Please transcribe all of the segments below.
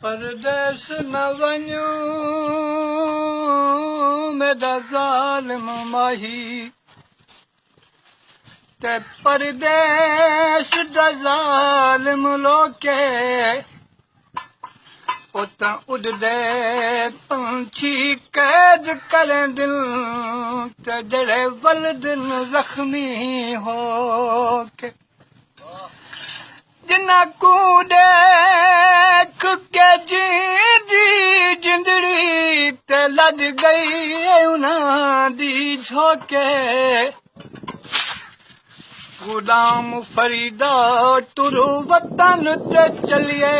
परदेस न वञो मेरा ज़ालिम माही ते परदेस दा ज़ालिम लोके उतां उड़दे पंछी कैद करें दिल ते जड़े वलदन ज़ख्मी हो के जिन्ना कूड़े के जी जिंदड़ी ते लज गई उन्हां दी झोके गुलाम फरीदा तुरु वतन ते चलिए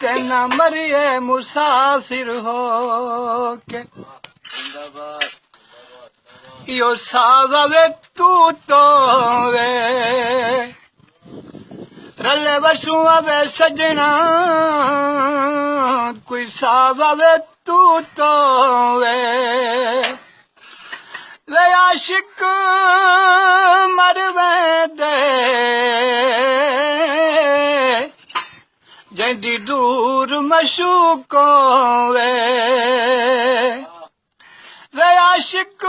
ते न मरिए मुसाफिर हो के इहो सावे तू तो वे रले वसू आवे सजना कोई साव आवे तू तो वे आशिक मर दे जंदी दूर मशूको वे आशिक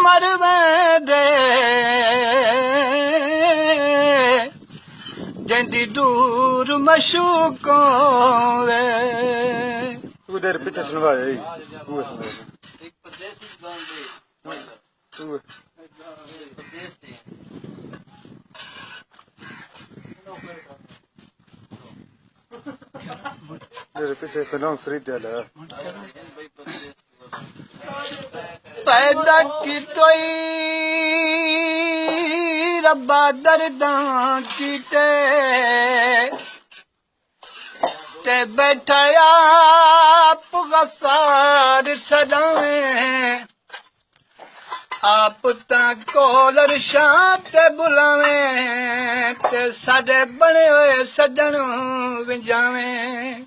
मर दे जंदी दूर मशूको वे उधर पीछे सुनवा एक परदेसी गांव दे उधर पीछे फिल्म खरीद दिया पैदा की तोई रब्बा दर्दां कीते ते बैठा आप गफ़ार सदावें आप तां कोलर शां ते बुलावें ते साडे बने होए सजण विंजावें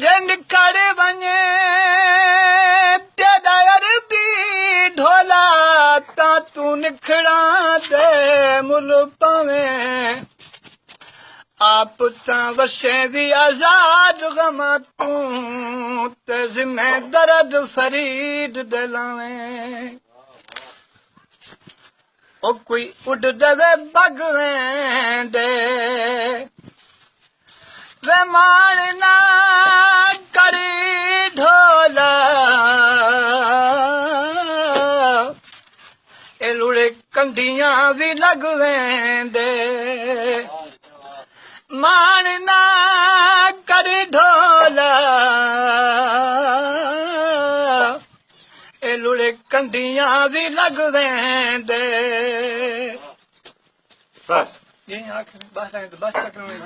जे निखारे वञे तेरा अरबी ढोला तां तू निखड़ा दे मुल पावें आप तां वसे दी आजाद गमा तू ते जिम्मे दर्द फरीद दिलावें ओ कोई उड़ देवे बगवें दे वे मान ना करी ढोला ए लुड़े कंधियां भी लगवें दे मान ना करी ढोला ए लुड़े कंधियां भी लगवें दे बस ये आखिर बस तक में